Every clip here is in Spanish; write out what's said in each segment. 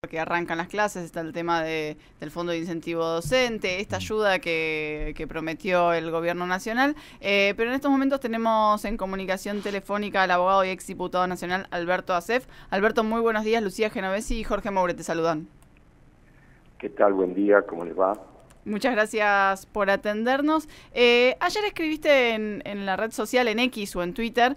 que arrancan las clases, está el tema del Fondo de Incentivo Docente, esta ayuda que prometió el Gobierno Nacional, pero en estos momentos tenemos en comunicación telefónica al abogado y exdiputado nacional Alberto Asef. Alberto, muy buenos días. Lucía Genovesi y Jorge Moure te saludan. ¿Qué tal? Buen día, ¿cómo les va? Muchas gracias por atendernos. Ayer escribiste en la red social, en X o en Twitter,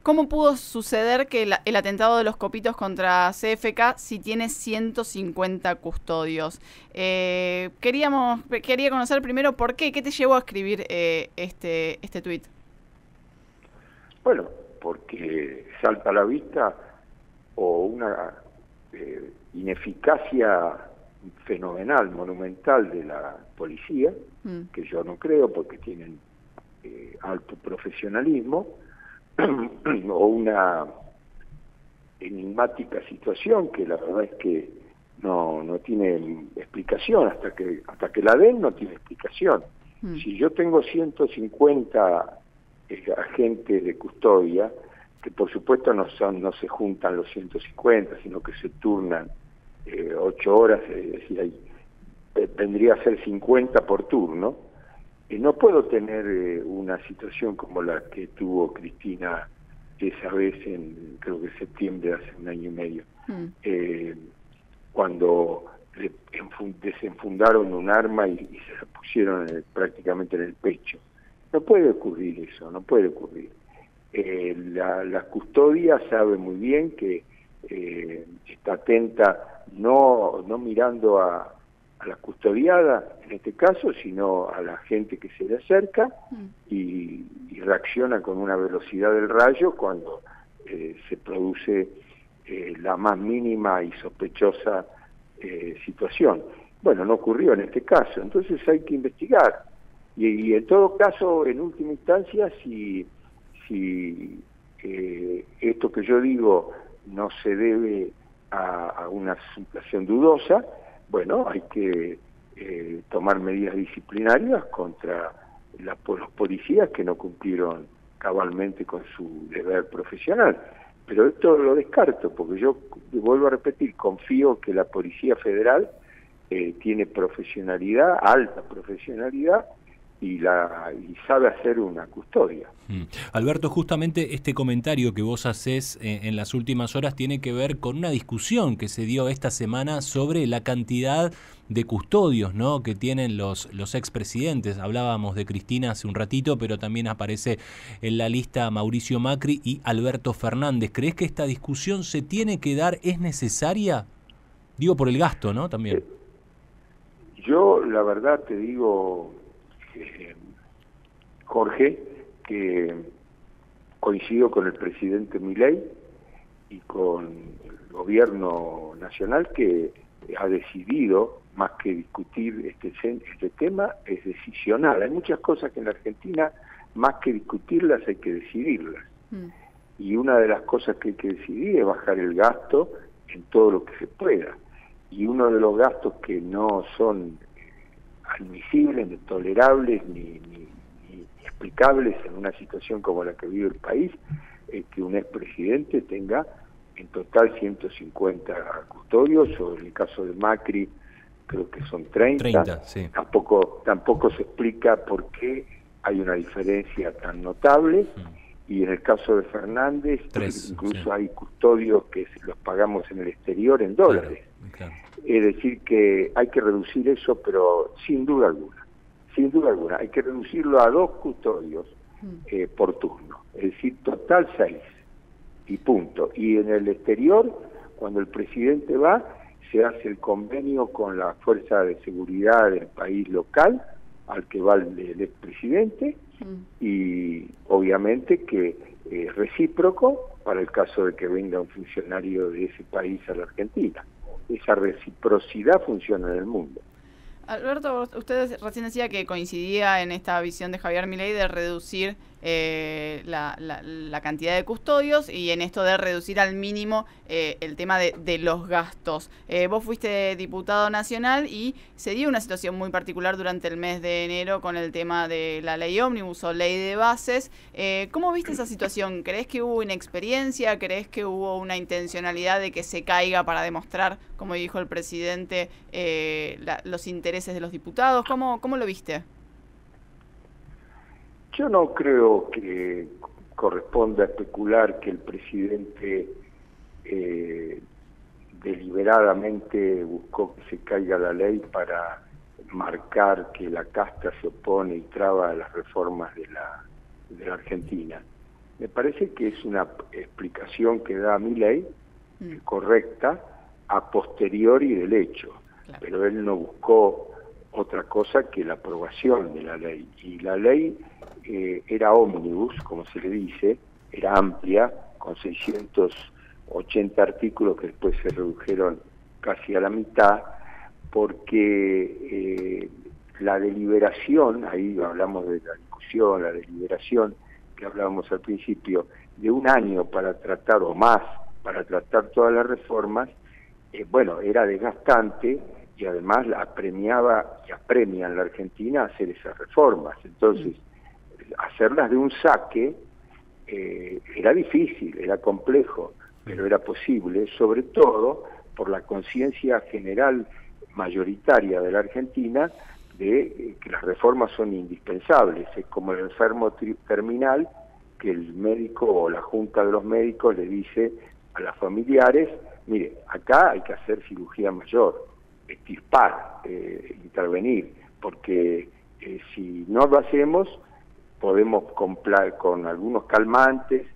cómo pudo suceder que el atentado de los copitos contra CFK si tiene 150 custodios. Quería conocer primero por qué te llevó a escribir este tuit. Bueno, porque salta a la vista o una ineficacia fenomenal, monumental de la policía, que yo no creo porque tienen alto profesionalismo, o una enigmática situación que la verdad es que no tiene explicación, hasta que la den no tiene explicación. Si yo tengo 150 agentes de custodia, que por supuesto no se juntan los 150, sino que se turnan 8 horas, es decir, vendría a ser 50 por turno, no puedo tener una situación como la que tuvo Cristina esa vez en, creo que septiembre de hace un año y medio, cuando desenfundaron un arma y se la pusieron prácticamente en el pecho. No puede ocurrir eso, no puede ocurrir. La custodia sabe muy bien que está atenta no mirando a la custodiada en este caso, sino a la gente que se le acerca y reacciona con una velocidad del rayo cuando se produce la más mínima y sospechosa situación. Bueno, no ocurrió en este caso, entonces hay que investigar y en todo caso, en última instancia, si esto que yo digo no se debe a una situación dudosa, bueno, hay que tomar medidas disciplinarias contra los policías que no cumplieron cabalmente con su deber profesional. Pero esto lo descarto, porque yo, vuelvo a repetir, confío que la Policía Federal tiene profesionalidad, alta profesionalidad, y sabe hacer una custodia. Alberto, justamente este comentario que vos hacés en las últimas horas tiene que ver con una discusión que se dio esta semana sobre la cantidad de custodios, ¿no?, que tienen los expresidentes. Hablábamos de Cristina hace un ratito, pero también aparece en la lista Mauricio Macri y Alberto Fernández. ¿Crees que esta discusión se tiene que dar? ¿Es necesaria? Digo, por el gasto, ¿no?, también. Yo, la verdad, te digo, Jorge, que coincido con el presidente Milei y con el gobierno nacional, que ha decidido, más que discutir este tema, es decisional. Hay muchas cosas que en la Argentina, más que discutirlas, hay que decidirlas. Y una de las cosas que hay que decidir es bajar el gasto en todo lo que se pueda. Y uno de los gastos que no son admisibles, ni tolerables, ni explicables en una situación como la que vive el país, es que un expresidente tenga en total 150 custodios, o en el caso de Macri creo que son 30 sí. Tampoco se explica por qué hay una diferencia tan notable, y en el caso de Fernández, incluso hay custodios que los pagamos en el exterior en dólares. Claro. Es decir, que hay que reducir eso, pero sin duda alguna, hay que reducirlo a 2 custodios por turno, es decir, total 6, y punto. Y en el exterior, cuando el presidente va, se hace el convenio con la fuerza de seguridad del país local al que va el expresidente, y obviamente que es recíproco para el caso de que venga un funcionario de ese país a la Argentina. Esa reciprocidad funciona en el mundo. Alberto, usted recién decía que coincidía en esta visión de Javier Milei de reducir la cantidad de custodios y en esto de reducir al mínimo el tema de los gastos. Vos fuiste diputado nacional y se dio una situación muy particular durante el mes de enero con el tema de la ley ómnibus o ley de bases. ¿Cómo viste esa situación? ¿Creés que hubo inexperiencia? ¿Creés que hubo una intencionalidad de que se caiga para demostrar, como dijo el presidente, los intereses de los diputados? ¿Cómo lo viste? Yo no creo que corresponda especular que el presidente deliberadamente buscó que se caiga la ley para marcar que la casta se opone y traba a las reformas de la Argentina. Me parece que es una explicación que da Milei correcta a posteriori del hecho, claro. Pero él no buscó otra cosa que la aprobación de la ley, y la ley era ómnibus, como se le dice, era amplia, con 680 artículos que después se redujeron casi a la mitad, porque la deliberación, ahí hablamos de la discusión, la deliberación que hablábamos al principio, de un año para tratar, o más, para tratar todas las reformas, bueno, era desgastante y además apremiaba y apremia en la Argentina a hacer esas reformas. Entonces, hacerlas de un saque era difícil, era complejo, pero era posible, sobre todo por la conciencia general mayoritaria de la Argentina de que las reformas son indispensables. Es como el enfermo terminal, que el médico o la junta de los médicos le dice a los familiares: mire, acá hay que hacer cirugía mayor, extirpar, intervenir, porque si no lo hacemos, podemos comprar con algunos calmantes,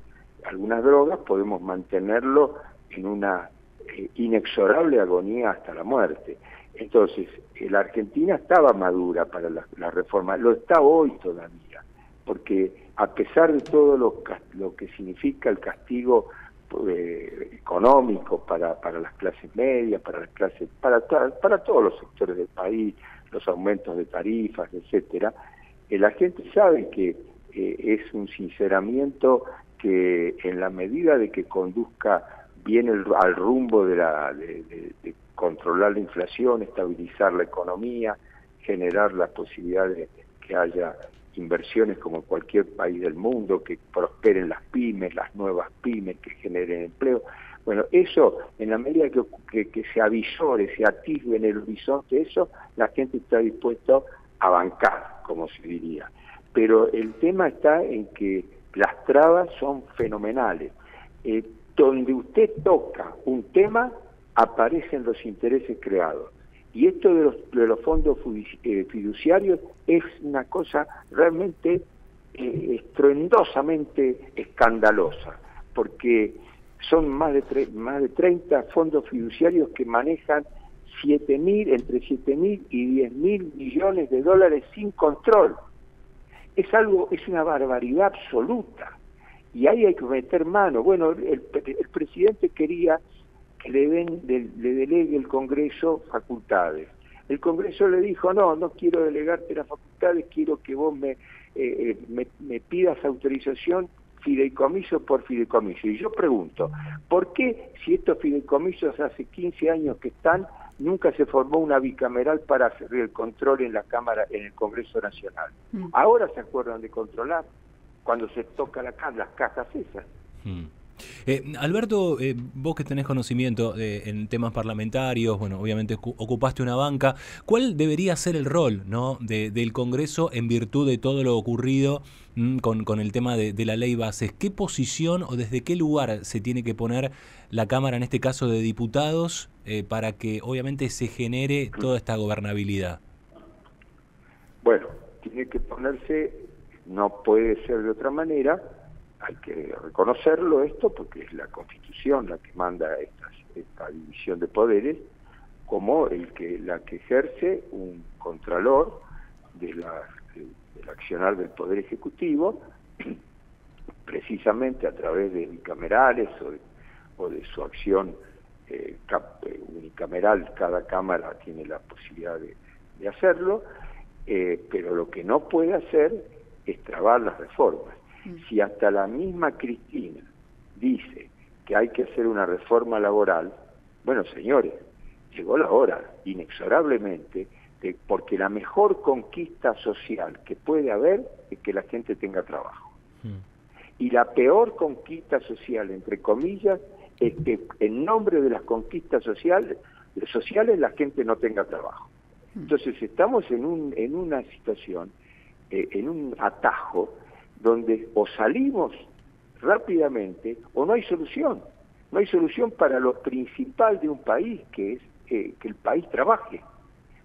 algunas drogas, podemos mantenerlo en una inexorable agonía hasta la muerte. Entonces, la Argentina estaba madura para la reforma, lo está hoy todavía, porque a pesar de todo lo que significa el castigo económico para las clases medias, para todos los sectores del país, los aumentos de tarifas, etcétera, la gente sabe que es un sinceramiento que, en la medida de que conduzca bien al rumbo de controlar la inflación, estabilizar la economía, generar la posibilidad de que haya inversiones como en cualquier país del mundo, que prosperen las pymes, las nuevas pymes, que generen empleo. Bueno, eso, en la medida que se avisore, se atisbe en el horizonte eso, la gente está dispuesta a bancar, como se diría. Pero el tema está en que las trabas son fenomenales. Donde usted toca un tema, aparecen los intereses creados. Y esto de los fondos fiduciarios es una cosa realmente estruendosamente escandalosa, porque son más de 30 fondos fiduciarios que manejan entre 7.000 y 10.000 millones de dólares sin control. Es una barbaridad absoluta. Y ahí hay que meter mano. Bueno, el presidente quería que le delegue el Congreso facultades. El Congreso le dijo: no quiero delegarte las facultades, quiero que vos me pidas autorización fideicomiso por fideicomiso. Y yo pregunto, ¿por qué, si estos fideicomisos hace 15 años que están, nunca se formó una bicameral para hacer el control en la Cámara, en el Congreso Nacional? Ahora se acuerdan de controlar, cuando se toca las cajas esas. Alberto, vos que tenés conocimiento en temas parlamentarios, bueno, obviamente ocupaste una banca, ¿cuál debería ser el rol, ¿no?, del Congreso en virtud de todo lo ocurrido con el tema de la ley bases? ¿Qué posición o desde qué lugar se tiene que poner la Cámara, en este caso de diputados, para que obviamente se genere toda esta gobernabilidad? Bueno, tiene que ponerse, no puede ser de otra manera. Hay que reconocerlo esto, porque es la Constitución la que manda esta división de poderes, como la que ejerce un contralor del accionar del Poder Ejecutivo, precisamente a través de bicamerales o de su acción unicameral. Cada Cámara tiene la posibilidad de hacerlo, pero lo que no puede hacer es trabar las reformas. Si hasta la misma Cristina dice que hay que hacer una reforma laboral, bueno, señores, llegó la hora, inexorablemente, porque la mejor conquista social que puede haber es que la gente tenga trabajo. Y la peor conquista social, entre comillas, es que en nombre de las conquistas sociales la gente no tenga trabajo. Entonces estamos en una situación, en un atajo, donde o salimos rápidamente o no hay solución. No hay solución para lo principal de un país, que es que el país trabaje.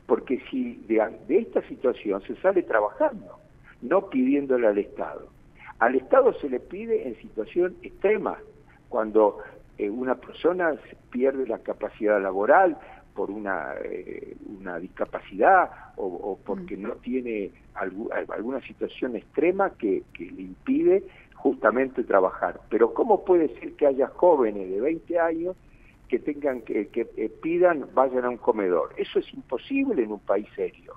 Porque si de esta situación se sale trabajando, no pidiéndole al Estado. Al Estado se le pide en situación extrema, cuando una persona pierde la capacidad laboral por una discapacidad o porque no tiene alguna situación extrema que le impide justamente trabajar. Pero ¿cómo puede ser que haya jóvenes de 20 años que tengan que pidan, vayan a un comedor? Eso es imposible en un país serio.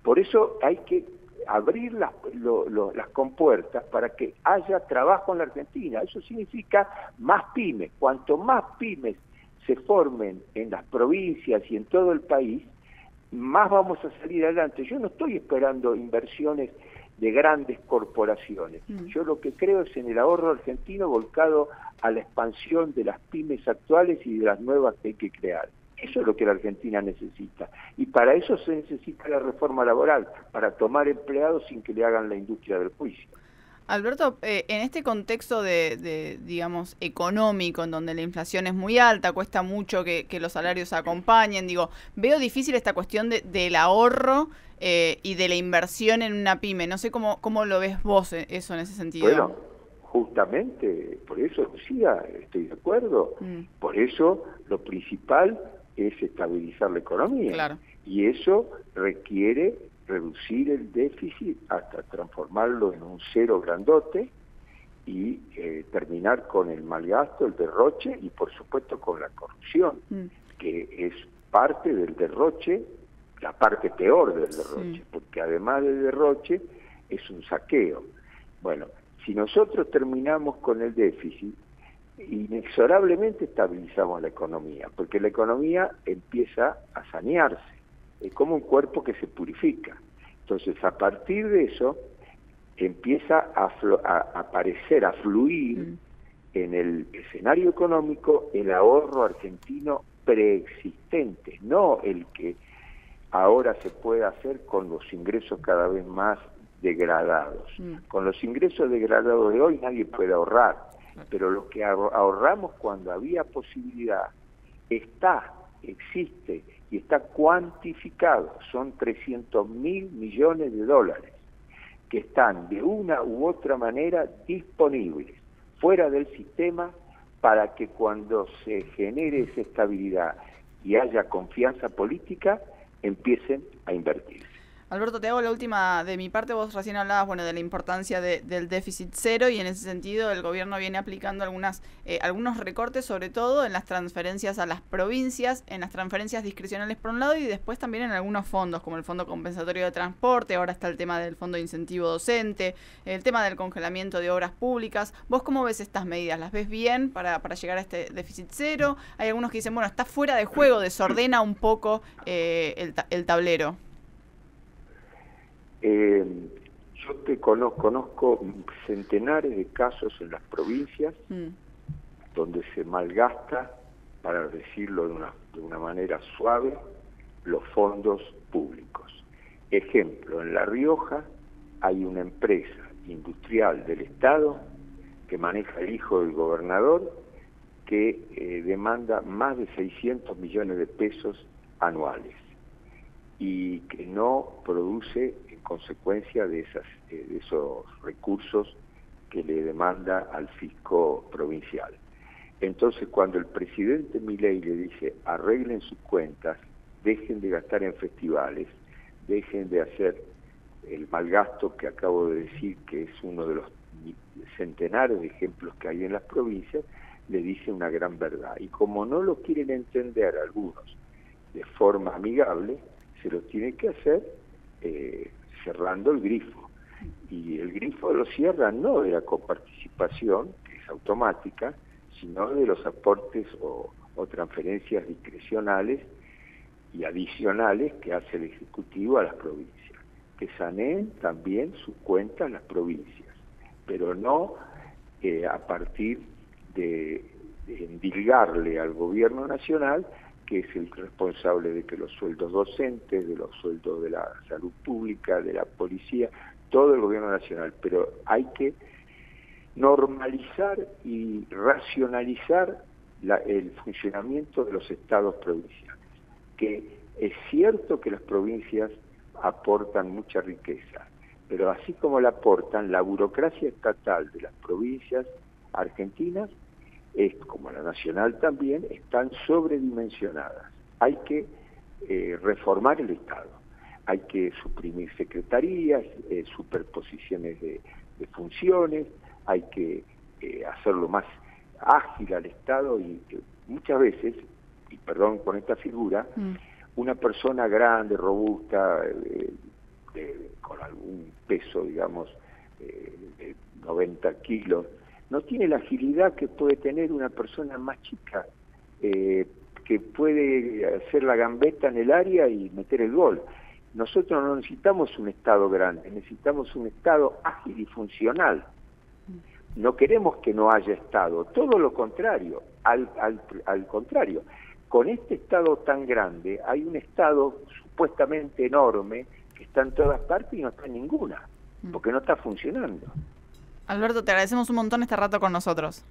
Por eso hay que abrir las compuertas para que haya trabajo en la Argentina. Eso significa más pymes. Cuanto más pymes se formen en las provincias y en todo el país, más vamos a salir adelante. Yo no estoy esperando inversiones de grandes corporaciones. Yo lo que creo es en el ahorro argentino volcado a la expansión de las pymes actuales y de las nuevas que hay que crear. Eso es lo que la Argentina necesita. Y para eso se necesita la reforma laboral, para tomar empleados sin que le hagan la industria del juicio. Alberto, en este contexto digamos, económico, en donde la inflación es muy alta, cuesta mucho que los salarios acompañen, veo difícil esta cuestión del ahorro y de la inversión en una pyme. No sé cómo lo ves vos eso en ese sentido. Bueno, justamente, por eso, Lucía, estoy de acuerdo. Por eso lo principal es estabilizar la economía. Claro. Y eso requiere reducir el déficit hasta transformarlo en un cero grandote y terminar con el mal gasto, el derroche y por supuesto con la corrupción, que es parte del derroche, la parte peor del derroche, porque además del derroche es un saqueo. Bueno, si nosotros terminamos con el déficit, inexorablemente estabilizamos la economía, porque la economía empieza a sanearse. Es como un cuerpo que se purifica. Entonces, a partir de eso, empieza a aparecer, a fluir en el escenario económico el ahorro argentino preexistente, no el que ahora se puede hacer con los ingresos cada vez más degradados. Con los ingresos degradados de hoy nadie puede ahorrar, pero lo que ahorramos cuando había posibilidad existe y está cuantificado. Son 300.000 millones de dólares que están de una u otra manera disponibles fuera del sistema para que cuando se genere esa estabilidad y haya confianza política, empiecen a invertir. Alberto, te hago la última de mi parte. Vos recién hablabas de la importancia del déficit cero, y en ese sentido el gobierno viene aplicando algunos recortes, sobre todo en las transferencias a las provincias, en las transferencias discrecionales por un lado, y después también en algunos fondos, como el Fondo Compensatorio de Transporte. Ahora está el tema del Fondo de Incentivo Docente, el tema del congelamiento de obras públicas. ¿Vos cómo ves estas medidas? ¿Las ves bien para llegar a este déficit cero? Hay algunos que dicen, bueno, está fuera de juego, desordena un poco el tablero. Yo conozco centenares de casos en las provincias donde se malgasta, para decirlo de una manera suave, los fondos públicos. Ejemplo, en La Rioja hay una empresa industrial del Estado que maneja el hijo del gobernador que demanda más de 600 millones de pesos anuales y que no produce en consecuencia de esos recursos que le demanda al fisco provincial. Entonces, cuando el presidente Milei le dice arreglen sus cuentas, dejen de gastar en festivales, dejen de hacer el malgasto que acabo de decir, que es uno de los centenares de ejemplos que hay en las provincias, le dice una gran verdad. Y como no lo quieren entender algunos de forma amigable, se lo tiene que hacer cerrando el grifo. Y el grifo lo cierra no de la coparticipación, que es automática, sino de los aportes o transferencias discrecionales y adicionales que hace el Ejecutivo a las provincias, que saneen también sus cuentas las provincias, pero no a partir de endilgarle al gobierno nacional, que es el responsable de que los sueldos docentes, de los sueldos de la salud pública, de la policía, todo el gobierno nacional, pero hay que normalizar y racionalizar el funcionamiento de los estados provinciales, que es cierto que las provincias aportan mucha riqueza, pero así como la aportan, la burocracia estatal de las provincias argentinas, como la nacional también, están sobredimensionadas. Hay que reformar el Estado, hay que suprimir secretarías, superposiciones de funciones, hay que hacerlo más ágil al Estado y muchas veces, y perdón con esta figura, una persona grande, robusta, con algún peso, digamos, de 90 kilos, no tiene la agilidad que puede tener una persona más chica, que puede hacer la gambeta en el área y meter el gol. Nosotros no necesitamos un Estado grande, necesitamos un Estado ágil y funcional. No queremos que no haya Estado, todo lo contrario, al contrario. Con este Estado tan grande, hay un Estado supuestamente enorme que está en todas partes y no está en ninguna, porque no está funcionando. Alberto, te agradecemos un montón este rato con nosotros.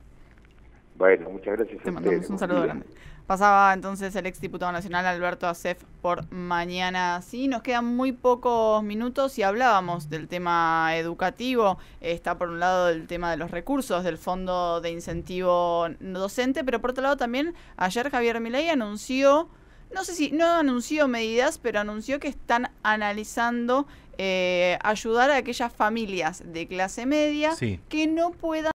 Bueno, muchas gracias a ustedes. Te mandamos un saludo grande. Pasaba entonces el exdiputado nacional Alberto Asef por Mañana Sí. Nos quedan muy pocos minutos y hablábamos del tema educativo. Está por un lado el tema de los recursos del Fondo de Incentivo Docente, pero por otro lado también ayer Javier Milei anunció, no sé si no anunció medidas, pero anunció que están analizando ayudar a aquellas familias de clase media que no puedan